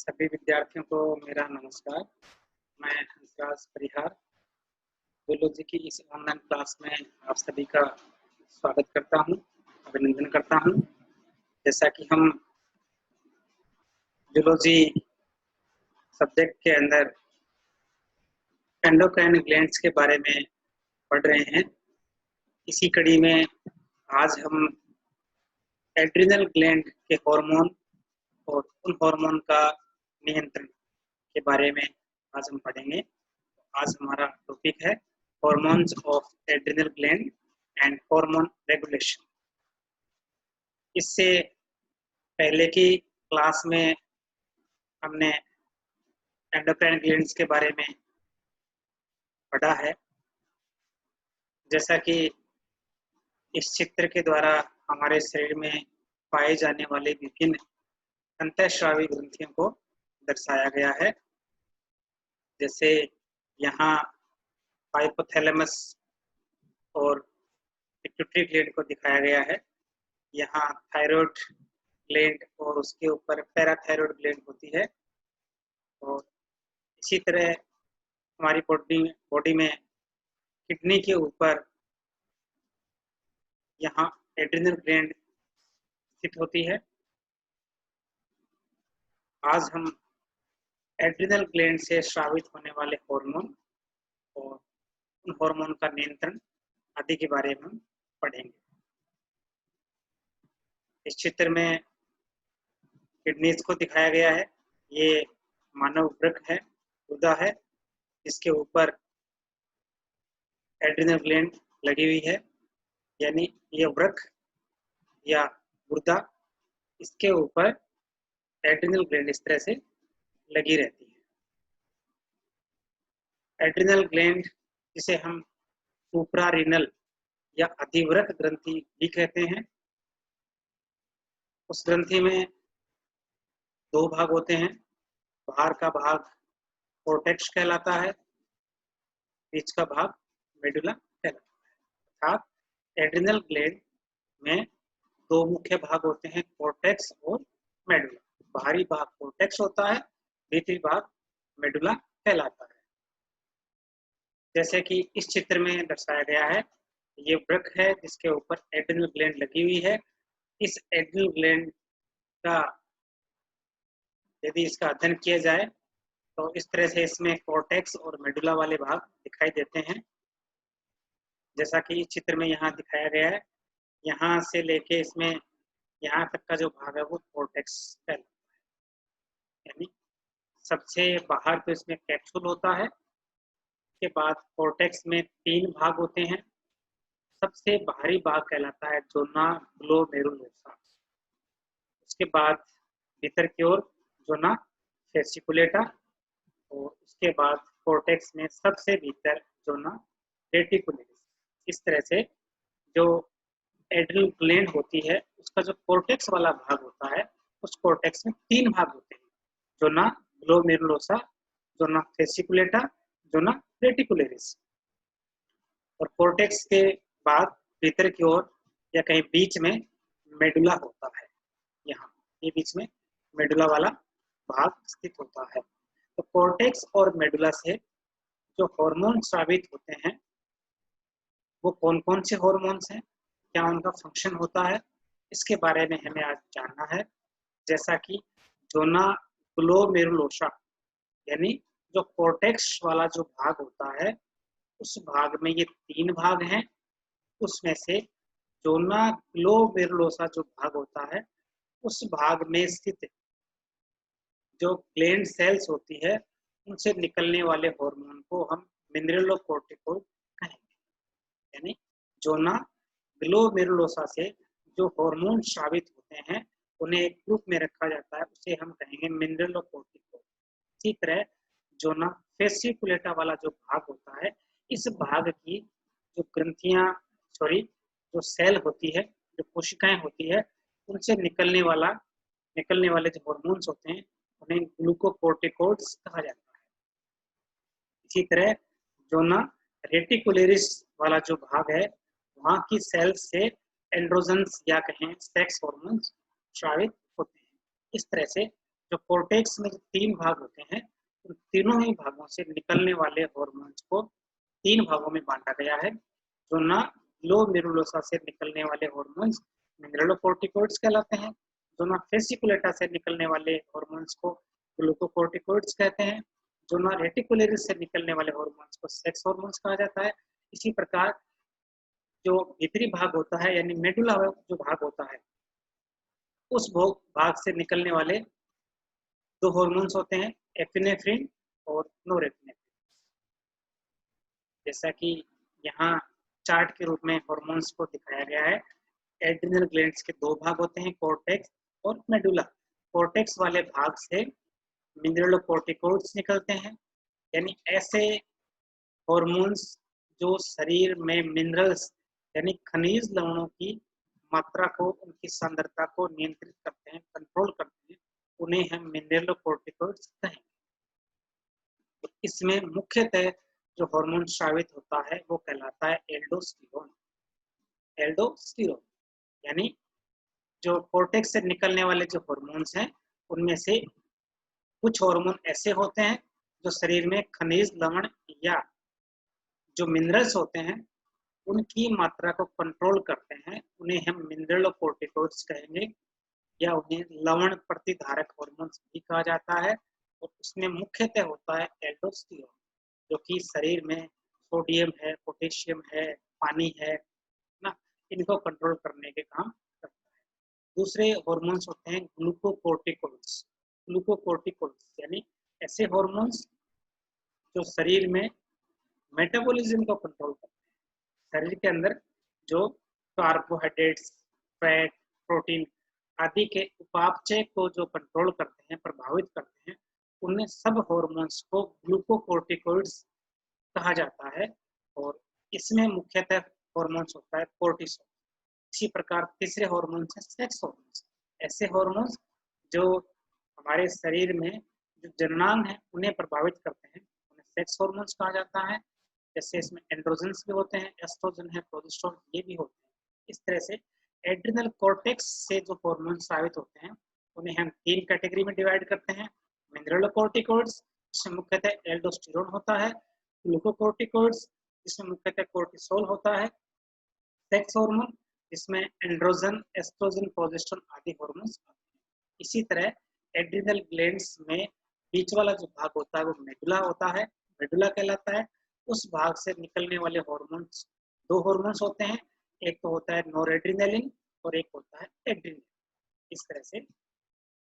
सभी विद्यार्थियों को मेरा नमस्कार। मैं हंसराज परिहार बायोलॉजी की इस ऑनलाइन क्लास में आप सभी का स्वागत करता हूं, अभिनंदन करता हूं। जैसा कि हम बायोलॉजी सब्जेक्ट के अंदर एंडोक्राइन ग्लैंड्स के बारे में पढ़ रहे हैं, इसी कड़ी में आज हम एड्रिनल ग्लैंड के हार्मोन और उन हार्मोन का नियंत्रण के बारे में आज हम पढ़ेंगे। आज हमारा टॉपिक है hormones of adrenal gland and hormone regulation. इससे पहले की क्लास में हमने एंडोक्राइन ग्लैंड्स के बारे में पढ़ा है। जैसा कि इस चित्र के द्वारा हमारे शरीर में पाए जाने वाले विभिन्न अंतःस्रावी ग्रंथियों को दर्शाया गया है। जैसे यहाँ हाइपोथैलेमस और पिट्यूटरी ग्लैंड को दिखाया गया है। यहाँ थायराइड ग्लैंड और उसके ऊपर पैराथायराइड ग्लैंड होती है। और इसी तरह हमारी बॉडी में किडनी के ऊपर यहाँ एड्रिनल ग्लैंड स्थित होती है। आज हम एड्रिनल ग्लैंड से स्रावित होने वाले हार्मोन और उन हार्मोन का नियंत्रण आदि के बारे में हम पढ़ेंगे। इस चित्र में किडनीज को दिखाया गया है। ये मानव वृक्क है, गुर्दा है, जिसके ऊपर एड्रिनल ग्लैंड लगी हुई है। यानी ये वृक्क या गुर्दा, इसके ऊपर एड्रिनल ग्लैंड इस तरह से लगी रहती है। एड्रिनल ग्लैंड जिसे हम सुप्रारीनल या अधिवृक्क ग्रंथि भी कहते हैं, उस ग्रंथि में दो भाग होते हैं। बाहर का भाग कोर्टेक्स कहलाता है, बीच का भाग मेडुला कहलाता है। अर्थात एड्रिनल ग्लैंड में दो मुख्य भाग होते हैं, कोर्टेक्स और मेडुला। बाहरी भाग कोर्टेक्स होता है, भीतरी भाग मेडुला कहलाता है। जैसे कि इस चित्र में दर्शाया गया है, ये वृक्क है जिसके ऊपर एड्रिनल ग्लैंड लगी हुई है। इस एड्रिनल ग्लैंड का यदि इसका अध्ययन किया जाए तो इस तरह से इसमें कोर्टेक्स और मेडुला वाले भाग दिखाई देते हैं। जैसा कि इस चित्र में यहाँ दिखाया गया है, यहाँ से लेके इसमें यहाँ तक का जो भाग है वो कोर्टेक्स कहलाता है। यानी सबसे बाहर तो इसमें कैप्सूल होता है। उसके बाद कोर्टेक्स में 3 भाग होते हैं। सबसे बाहरी भाग कहलाता है जोना ग्लोमेरुलोसा। उसके बाद भीतर की ओर जोना फेसिकुलेटा, और उसके बाद कोर्टेक्स में सबसे भीतर जोना रेटिकुलेरिस। इस तरह से जो एड्रिनल ग्लैंड होती है उसका जो कोर्टेक्स वाला भाग होता है, उस कोर्टेक्स में 3 भाग होते हैं, जोना ग्लोमेरुलोसा, जोना फेसिकुलेटा, जोना रेटिकुलेरिस। और कोर्टेक्स के बाद भीतर की ओर या कहीं बीच में मेडुला होता है। यहाँ ये बीच में मेडुला वाला भाग स्थित होता है। तो कोर्टेक्स और मेडुला से जो हार्मोन स्रावित होते हैं वो कौन कौन से हार्मोन्स हैं, क्या उनका फंक्शन होता है, इसके बारे में हमें आज जानना है। जैसा कि जोना ग्लोमेरुलोसा यानी जो कोर्टेक्स वाला जो भाग होता है, उस भाग में ये 3 भाग हैं। उसमें से जोना ग्लोमेरुलोसा जो भाग होता है, उस भाग में स्थित जो ग्लैंड सेल्स होती है, उनसे निकलने वाले हार्मोन को हम मिनरलोकोर्टिकोइड कहेंगे। यानी जोना ग्लोमेरुलोसा से जो हार्मोन स्रावित होते हैं उन्हें एक ग्रुप में रखा जाता है, उसे हम कहेंगे मिनरलोकोर्टिकोइड। इसी तरह जोना फेसिकुलेटा वाला जो भाग होता है, इस भाग की जो ग्रंथियां जो सेल होती है, जो कोशिकाएं होती है, उनसे निकलने वाले जो हार्मोन्स होते हैं उन्हें ग्लूकोकोर्टिकोइड्स कहा जाता है। इसी तरह जोना रेटिकुलेरिस वाला जो भाग है, वहां की सेल से एंड्रोजन्स या कहें सेक्स हार्मोन्स स्रावित होते हैं। इस तरह से जो कोर्टेक्स में जो 3 भाग होते हैं, उन तीनों ही भागों से निकलने वाले हार्मोन्स को 3 भागों में बांटा गया है। जो ना ग्लोमेरुलोसा से निकलने वाले हार्मोन्स मिनरलोकोर्टिकोइड्स कहलाते हैं। जो ना फेसिकुलेटा से निकलने वाले हार्मोन्स को ग्लूकोकोर्टिकोइड्स कहते हैं। जो ना रेटिकुलरिस से निकलने वाले हार्मोन्स को सेक्स हार्मोन्स कहा जाता है। इसी प्रकार जो भीतरी भाग होता है यानी मेडुला जो भाग होता है, उस भाग से निकलने वाले 2 हार्मोन्स होते हैं, एपिनेफ्रिन और नोरेपिनेफ्रिन। जैसा कि यहाँ चार्ट के रूप में हार्मोन्स को दिखाया गया है। एड्रिनल ग्लैंड्स के 2 भाग होते हैं, कॉर्टेक्स और मेडुला। कॉर्टेक्स वाले भाग से मिनरलोकोर्टिकोइड्स निकलते हैं, यानी ऐसे हार्मोन्स जो शरीर में मिनरल्स यानी खनिज लवणों की मात्रा को, उनकी सांद्रता को नियंत्रित करते हैं, कंट्रोल करते हैं, उन्हें हम मिनरलोकोर्टिकोइड्स कहेंगे। तो इसमें मुख्यतः जो हार्मोन स्रावित होता है वो कहलाता है एल्डोस्टेरोन। एल्डोस्टेरोन यानी जो कोर्टेक्स से निकलने वाले जो हार्मोन्स हैं, उनमें से कुछ हार्मोन ऐसे होते हैं जो शरीर में खनिज लवण या जो मिनरल्स होते हैं उनकी मात्रा को कंट्रोल करते हैं, उन्हें हम मिनरलोकोर्टिकोइड्स कहेंगे, या उन्हें लवण प्रतिधारक हार्मोन्स भी कहा जाता है। और उसमें मुख्यतः होता है एल्डोस्टेरोन, जो कि शरीर में सोडियम है, पोटेशियम है, पानी है ना, इनको कंट्रोल करने के काम करता है। दूसरे हार्मोन्स होते हैं ग्लूकोकोर्टिकोइड्स। ग्लूकोकोर्टिकोइड्स यानी ऐसे हार्मोन्स जो शरीर में मेटाबॉलिज्म को कंट्रोल करते हैं। शरीर के अंदर जो कार्बोहाइड्रेट्स, फैट, प्रोटीन आदि के उपापचय को जो कंट्रोल करते हैं, प्रभावित करते हैं, उन्हें सब हार्मोन्स को ग्लूकोकोर्टिकोइड्स कहा जाता है। और इसमें मुख्यतः हार्मोन्स होता है कोर्टिसोल। इसी प्रकार तीसरे हार्मोन्स है सेक्स हार्मोन्स। ऐसे हार्मोन्स जो हमारे शरीर में जो जननांग है उन्हें प्रभावित करते हैं, उन्हें सेक्स हार्मोन्स कहा जाता है। जैसे इसमें एंड्रोजन्स भी होते हैं, एस्ट्रोजन है, प्रोजेस्टेरोन, ये भी होते हैं। इस तरह से एड्रिनल कॉर्टेक्स से जो हार्मोन स्रावित होते हैं उन्हें हम 3 कैटेगरी में डिवाइड करते हैं। मिनरलोकोर्टिकोइड्स जिसमें मुख्यतः एल्डोस्टेरोन होता है, ग्लूकोकोर्टिकोइड्स जिसमें मुख्यतः कोर्टिसोल होता है, सेक्स हार्मोन जिसमें एंड्रोजन, एस्ट्रोजन, प्रोजेस्टेरोन आदि हार्मोन्स आते हैं। इसी तरह एड्रिनल ग्लैंड्स में बीच वाला जो भाग होता है वो मेडुला होता है, मेडुला कहलाता है। उस भाग से निकलने वाले हार्मोन्स 2 हार्मोन्स होते हैं, एक तो होता है नोरेड्रेनालिन और एक होता है एड्रिनलिन। इस तरह से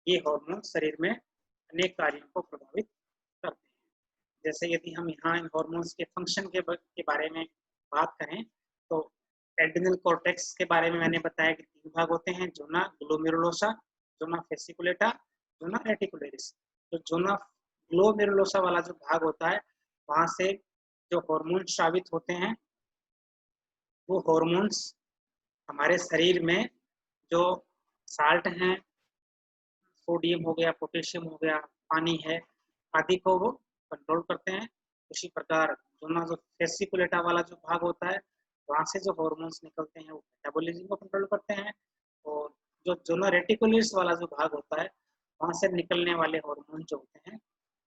ये हार्मोन शरीर में अनेक कार्यों को प्रभावित करते हैं। जैसे यदि हम यहाँ इन हार्मोन्स के फंक्शन के बारे में बात करें तो एड्रिनल कॉर्टेक्स के बारे में मैंने बताया कि 3 भाग होते हैं, zona glomerulosa, zona fasciculata, zona reticularis. तो जोना ग्लोमेरुलोसा वाला जो भाग होता है वहां से जो हार्मोन स्रावित होते हैं वो हार्मोन्स हमारे शरीर में जो साल्ट हैं, सोडियम हो गया, पोटेशियम हो गया, पानी है आदि को वो कंट्रोल करते हैं। उसी प्रकार जो फेसिकुलेटा वाला जो भाग होता है वहां से जो हार्मोन्स निकलते हैं वो मेटाबॉलिज्म को कंट्रोल करते हैं। और जो जोना रेटिकुलरिस वाला जो भाग होता है वहां से निकलने वाले हार्मोन जो होते हैं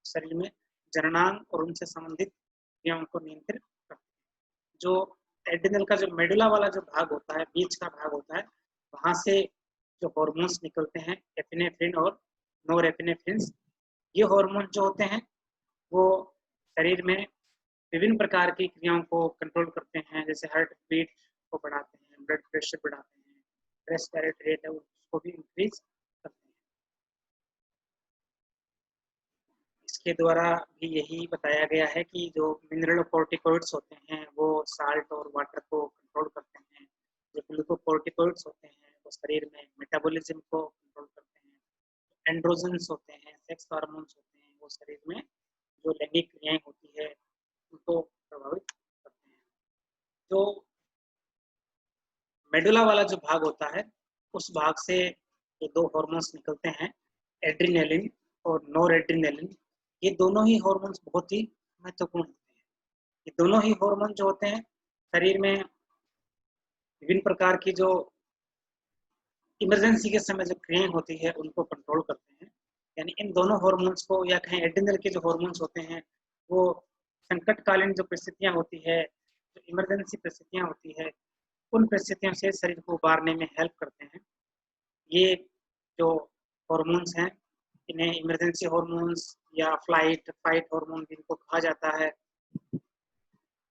शरीर में जननांग और उनसे संबंधित क्रियाओं को नियंत्रित करते हैं। जो एड्रिनल का जो मेडुला वाला जो भाग होता है, बीच का भाग होता है, वहां से जो हार्मोन्स निकलते हैं एपिनेफ्रिन और नोरेपिनेफ्रिन। ये हार्मोन जो होते हैं वो शरीर में विभिन्न प्रकार की क्रियाओं को कंट्रोल करते हैं, जैसे हार्ट बीट को बढ़ाते हैं, ब्लड प्रेशर बढ़ाते हैं, रेस्पिरेटरी रेट है उसको भी इंक्रीज करते हैं। इसके द्वारा भी यही बताया गया है कि जो मिनरलोकोर्टिकोइड्स होते हैं वो साल्ट और वाटर को कंट्रोल करते हैं। जो ग्लूकोकोर्टिकोइड्स होते हैं वो शरीर में मेटाबॉलिज्म को कंट्रोल करते हैं। एंड्रोजन्स होते हैं, सेक्स हार्मोन्स होते हैं, वो शरीर में जो लैंगिक क्रियाएं होती है उनको प्रभावित करते हैं। जो मेडुला वाला जो भाग होता है उस भाग से जो 2 हार्मोन्स निकलते हैं एड्रिनलिन और नोरेड्रेनालिन। ये दोनों ही हार्मोन्स बहुत ही महत्वपूर्ण होते हैं। ये दोनों ही हार्मोन जो होते हैं शरीर में विभिन्न प्रकार की जो इमरजेंसी के समय जो क्रियाएं होती है उनको कंट्रोल करते हैं। यानी इन दोनों हार्मोन्स को या कहें एड्रिनल के जो हार्मोन्स होते हैं वो संकटकालीन जो परिस्थितियां होती है, जो इमरजेंसी परिस्थितियां होती है, उन परिस्थितियों से शरीर को उबारने में हेल्प करते हैं। ये जो हार्मोन्स हैं इन्हें इमरजेंसी हार्मोन्स या फ्लाइट फाइट हार्मोन भी इनको कहा जाता है।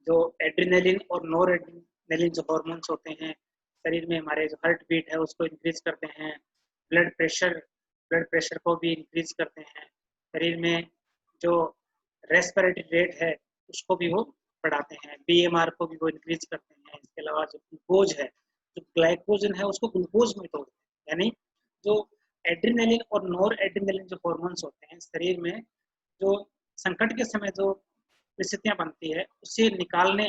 जो एड्रेनलिन और नॉर एड्रेनलिन जो हार्मोन्स होते हैं शरीर में हमारे जो हार्ट बीट है उसको इंक्रीज करते हैं, ब्लड प्रेशर को भी इंक्रीज करते हैं, शरीर में जो रेस्पिरेटरी रेट है उसको भी वो बढ़ाते हैं, बीएमआर को भी वो इंक्रीज करते हैं। इसके अलावा जो ग्लूकोज है, जो ग्लाइकोजन है उसको ग्लूकोज में तोड़ते हैं। यानी जो एड्रेनलिन और नॉर एड्रेनलिन जो हार्मोन्स होते हैं शरीर में जो संकट के समय जो परिस्थितियां बनती है उसे निकालने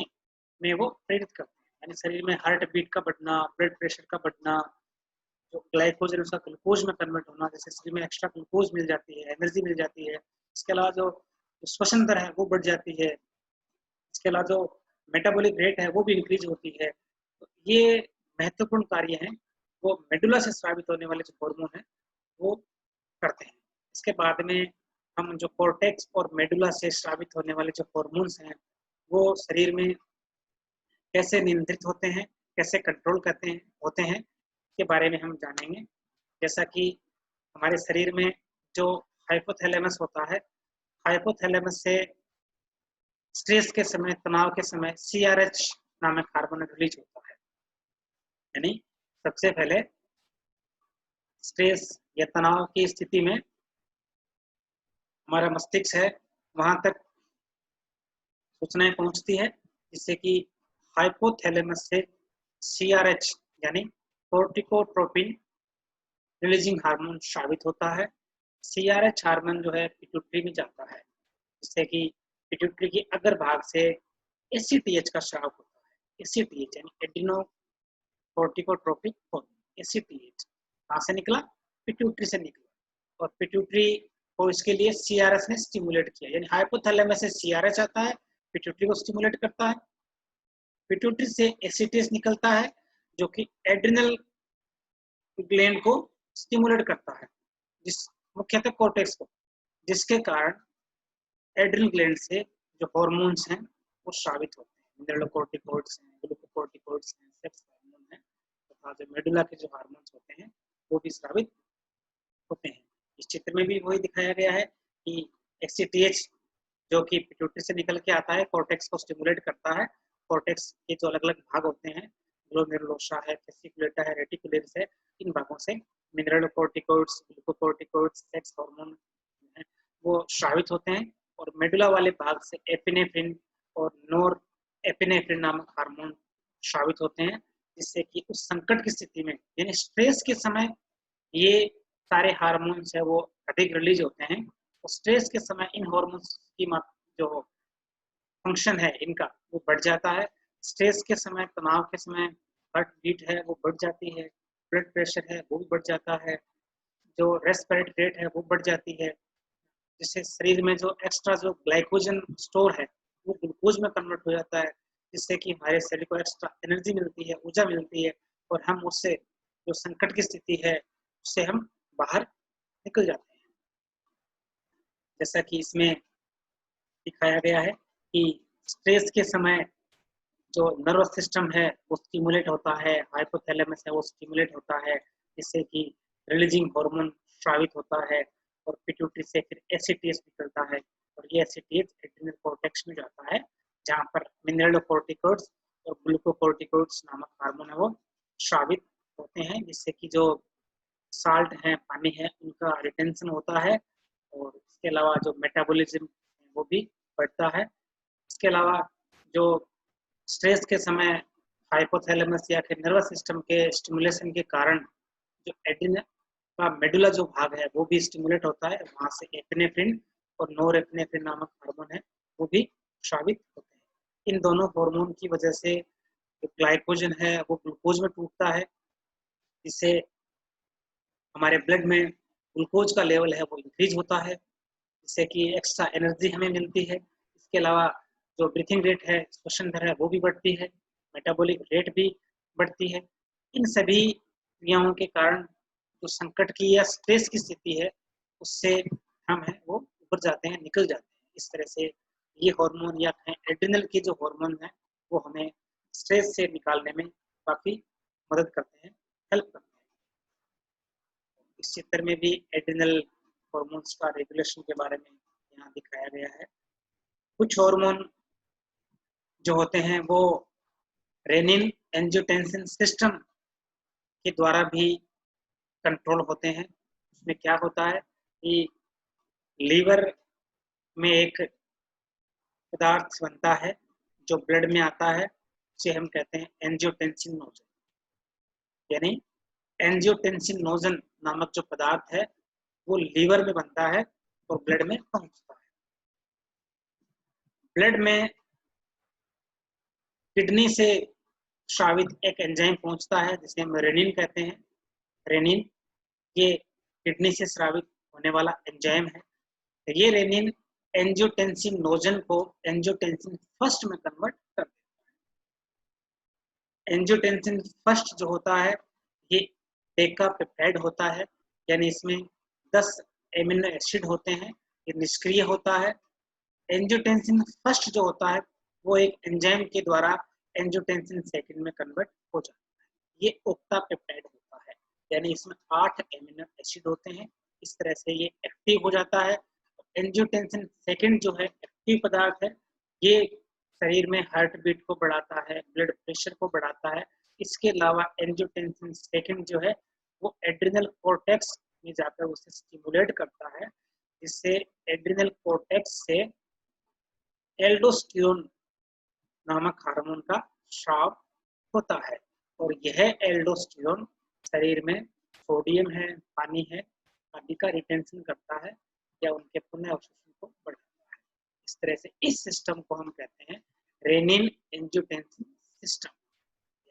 में वो प्रेरित करते हैं। यानी शरीर में हार्ट बीट का बढ़ना, ब्लड प्रेशर का बढ़ना, जो ग्लाइकोजन उसका ग्लूकोज में कन्वर्ट होना, जैसे शरीर में एक्स्ट्रा ग्लूकोज मिल जाती है, एनर्जी मिल जाती है। इसके अलावा जो श्वसन दर है वो बढ़ जाती है। इसके अलावा जो मेटाबॉलिक रेट है वो भी इंक्रीज होती है। तो ये महत्वपूर्ण कार्य हैं वो मेडुला से स्रावित होने वाले जो हार्मोन है वो करते हैं। इसके बाद में हम जो कॉर्टेक्स और मेडुला से स्रावित होने वाले जो हार्मोन्स हैं वो शरीर में कैसे नियंत्रित होते हैं, कैसे कंट्रोल करते हैं होते हैं के बारे में हम जानेंगे। जैसा कि हमारे शरीर में जो हाइपोथैलेमस होता है, हाइपोथैलेमस से स्ट्रेस के समय, तनाव के समय सीआरएच नामक हार्मोन रिलीज होता है। यानी सबसे पहले स्ट्रेस या तनाव की स्थिति में हमारा मस्तिष्क है वहां तक सूचनाएं पहुंचती है जिससे कि हाइपोथैलेमस से सीआरएच यानी कोर्टिकोट्रोपिन रिलीजिंग हार्मोन स्रावित होता है। सीआरएच हार्मोन जो है पिट्यूटरी में जाता है जिससे कि पिट्यूटरी के अग्र भाग से एसीटीएच का स्राव होता है। एसीटीएच यानी एड्रिनो कोर्टिकोट्रोपिक हार्मोन, एसीटीएच कहाँ से निकला? पिट्यूटरी से निकला। और पिट्यूटरी को इसके लिए सीआरएच ने स्टिमुलेट किया, यानी हाइपोथैलेमस से सीआरएच आता है, पिट्यूटरी को स्टिमुलेट करता है, पिट्यूटरी से एसीटीएच निकलता है जो कि एड्रिनल ग्लैंड को स्टिमुलेट करता है, जिस मुख्यतः कॉर्टेक्स को, जिसके कारण एड्रिनल ग्लैंड से जो हार्मोन्स हैं वो स्रावित होते हैं। मिनरलोकोर्टिकॉइड्स हैं, ग्लूकोकोर्टिकॉइड्स हैं, सेक्स हार्मोन हैं तथा जो मेडुला के जो हार्मोन्स होते हैं वो भी स्रावित होते हैं। इस चित्र में भी वही दिखाया गया है कि एक्सीटीएच जो कि पिट्यूटरी से निकल के आता है, कॉर्टेक्स को स्टिमुलेट करता है। कॉर्टेक्स के जो अलग अलग भाग होते हैं, ग्लोमेरुलोसा है, फेसिकुलेटा है, रेटिकुलेरिस है, इन भागों से मिनरलोकोर्टिकॉइड्स, ग्लूकोकोर्टिकॉइड्स, सेक्स हार्मोन वो स्रावित होते हैं। और मेडुला वाले भाग से एपिनेफ्रिन और नोर एपिनेफ्रिन नामक हार्मोन स्रावित होते हैं जिससे कि उस संकट की स्थिति में यानी स्ट्रेस के समय ये सारे हार्मोन्स है वो अधिक रिलीज होते हैं। और स्ट्रेस के समय इन हार्मोन्स की जो फंक्शन है इनका वो बढ़ जाता है। स्ट्रेस के समय, तनाव के समय हार्ट बीट है वो बढ़ जाती है, ब्लड प्रेशर है वो भी बढ़ जाता है, जो रेस्पिरेटरी रेट है वो बढ़ जाती है, जिससे शरीर में जो एक्स्ट्रा जो ग्लाइकोजन स्टोर है वो ग्लूकोज में कन्वर्ट हो जाता है जिससे कि हमारे शरीर को एक्स्ट्रा एनर्जी मिलती है, ऊर्जा मिलती है और हम उससे जो संकट की स्थिति है उससे हम बाहर निकल जाते हैं। जैसा कि इसमें दिखाया गया है कि स्ट्रेस के समय जो नर्वस सिस्टम है वो स्टिमुलेट होता है, हाइपोथैलेमस है वो स्टिमुलेट होता है जिससे कि रिलीजिंग हार्मोन स्रावित होता है और पिट्यूटरी से फिर एसीटीएच निकलता है और ये एसीटीएच एड्रिनल कॉर्टेक्स में जाता है जहाँ पर मिनरलोकोर्टिकॉइड्स और ग्लूकोकोर्टिकॉइड्स नामक हार्मोन है वो स्रावित होते हैं जिससे कि जो साल्ट है, पानी है, उनका रिटेंशन होता है और इसके अलावा जो मेटाबॉलिज्म वो भी बढ़ता है। इसके अलावा जो स्ट्रेस के समय हाइपोथैलेमस या फिर नर्वस सिस्टम के स्टिमुलेशन के कारण जो एड्रिनल का मेडुला जो भाग है वो भी स्टिमुलेट होता है, वहां से एपिनेफ्रिन और नोरेपिनेफ्रिन नामक हार्मोन है वो भी स्रावित होते हैं। इन दोनों हार्मोन की वजह से जो ग्लाइकोजन है वो ग्लूकोज में टूटता है जिससे हमारे ब्लड में ग्लूकोज का लेवल है वो इंक्रीज होता है जिससे कि एक्स्ट्रा एनर्जी हमें मिलती है। इसके अलावा जो ब्रीथिंग रेट है, श्वसन दर है वो भी बढ़ती है, मेटाबॉलिक रेट भी बढ़ती है। इन सभी क्रियाओं के कारण जो संकट की या स्ट्रेस की स्थिति है उससे हम है वो ऊपर जाते हैं, निकल जाते हैं। इस तरह से ये हार्मोन या एड्रिनल के जो हार्मोन है वो हमें स्ट्रेस से निकालने में काफी मदद करते हैं, हेल्प करते हैं। इस चित्र में भी एड्रिनल हार्मोन्स का रेगुलेशन के बारे में यहाँ दिखाया गया है। कुछ हार्मोन जो होते हैं वो रेनिन एंजियोटेंसिन सिस्टम के द्वारा भी कंट्रोल होते हैं। उसमें क्या होता है कि लीवर में एक पदार्थ बनता है जो ब्लड में आता है, उसे हम कहते हैं एंजियोटेंसिन नोजन। यानी एंजियोटेंसिन नोजन नामक जो पदार्थ है वो लीवर में बनता है और ब्लड में पहुंचता है। ब्लड में किडनी से स्रावित एक एंजाइम पहुंचता है जिसे हम रेनिन कहते हैं। रेनिन ये किडनी से स्रावित होने वाला एंजाइम है। ये रेनिन एंजियोटेंसिन नोजन को एंजियोटेंसिन फर्स्ट में कन्वर्ट कर देता है। एंजियोटेंसिन फर्स्ट जो होता है ये डेकापेप्टाइड होता है, यानी इसमें 10 एमिनो एसिड होते हैं, ये निष्क्रिय होता है। एंजियोटेंसिन फर्स्ट जो होता है वो एक एंजाइम के द्वारा एंजियोटेंसिन सेकंड में कन्वर्ट हो जाता है। ये ओक्टापेप्टाइड होता है, यानी इसमें 8 एमिनो एसिड होते हैं। इस तरह से ये एक्टिव हो जाता है। एंजियोटेंसिन सेकंड जो है एक्टिव पदार्थ है, ये शरीर में हार्ट बीट को बढ़ाता है, ब्लड प्रेशर को बढ़ाता है। इसके अलावा एंजियोटेंसिन सेकंड जो है वो एड्रिनल कॉर्टेक्स में जाकर उसे स्टिमुलेट करता है, जिससे एड्रिनल कॉर्टेक्स से एल्डोस्टेरोन नामक हार्मोन का स्राव होता है। और यह एल्डोस्टेरोन शरीर में सोडियम है, पानी है आदि का रिटेंशन करता है या उनके पुनः अवशोषण को बढ़ाता है। इस तरह से इस सिस्टम को हम कहते हैं रेनिन एंजियोटेंसिन सिस्टम।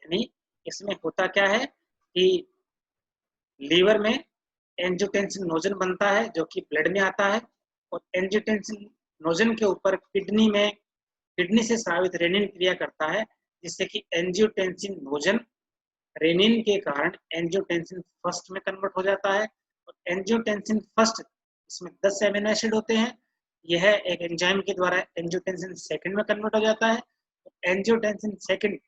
यानी इसमें होता क्या है कि लीवर में एंजियोटेंसिन नोजन बनता है जो कि ब्लड में आता है, और एंजियोटेंसिन नोजन के ऊपर किडनी से स्रावित रेनिन क्रिया करता है, जिससे कि एंजियोटेंसिन नोजन रेनिन के कारण एंजियोटेंसिन फर्स्ट में कन्वर्ट हो जाता है। और एंजियोटेंसिन फर्स्ट इसमें 10 एमिनो एसिड होते हैं, यह एक एंजाइम के द्वारा एंजियोटेंसिन सेकंड में कन्वर्ट हो जाता है। एंजियोटेंसिन सेकंड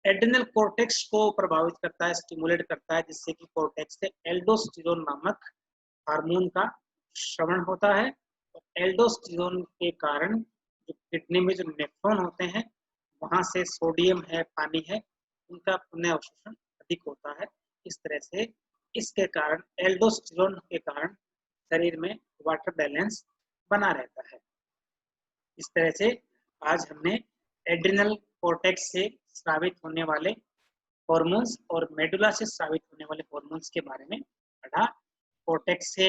एड्रिनल कॉर्टेक्स को प्रभावित करता है, स्टिमुलेट करता है, जिससे कि कॉर्टेक्स से एल्डोस्टेरोन नामक हार्मोन का श्रवण होता है। और एल्डोस्टेरोन के कारण जो किडनी में जो नेफ्रॉन होते हैं वहां से सोडियम है, पानी है, उनका पुनः अवशोषण अधिक होता है। इस तरह से इसके कारण एल्डोस्टेरोन के कारण शरीर में वाटर बैलेंस बना रहता है। इस तरह से आज हमने एड्रिनल कॉर्टेक्स से स्रावित होने वाले हार्मोन्स और मेडुला से स्रावित होने वाले हार्मोन्स के बारे में पढ़ा। कॉर्टेक्स से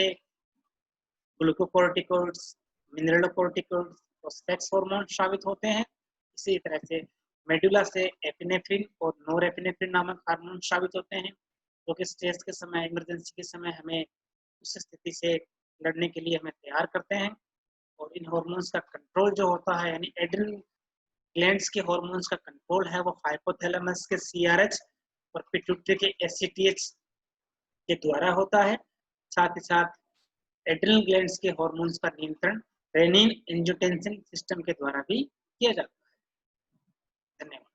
ग्लूकोकोर्टिकोइड्स, मिनरलोकोर्टिकोइड्स और सेक्स हार्मोन स्रावित होते हैं। इसी तरह से मेडुला से एपिनेफ्रिन और नोरेपिनेफ्रिन नामक हार्मोन स्रावित होते हैं, जो कि स्ट्रेस के समय, इमरजेंसी के समय हमें उस स्थिति से लड़ने के लिए हमें तैयार करते हैं। और इन हार्मोन्स का कंट्रोल जो होता है, यानी एड्रिनल ग्लैंड्स के हार्मोन्स का कंट्रोल है, वो हाइपोथैलेमस के सीआरएच और पिट्यूटरी के एससीटीएच के द्वारा होता है। साथ ही साथ एड्रिनल ग्लैंड्स के हार्मोन्स का नियंत्रण रेनिन एंजियोटेंसिन सिस्टम के द्वारा भी किया जाता है। धन्यवाद।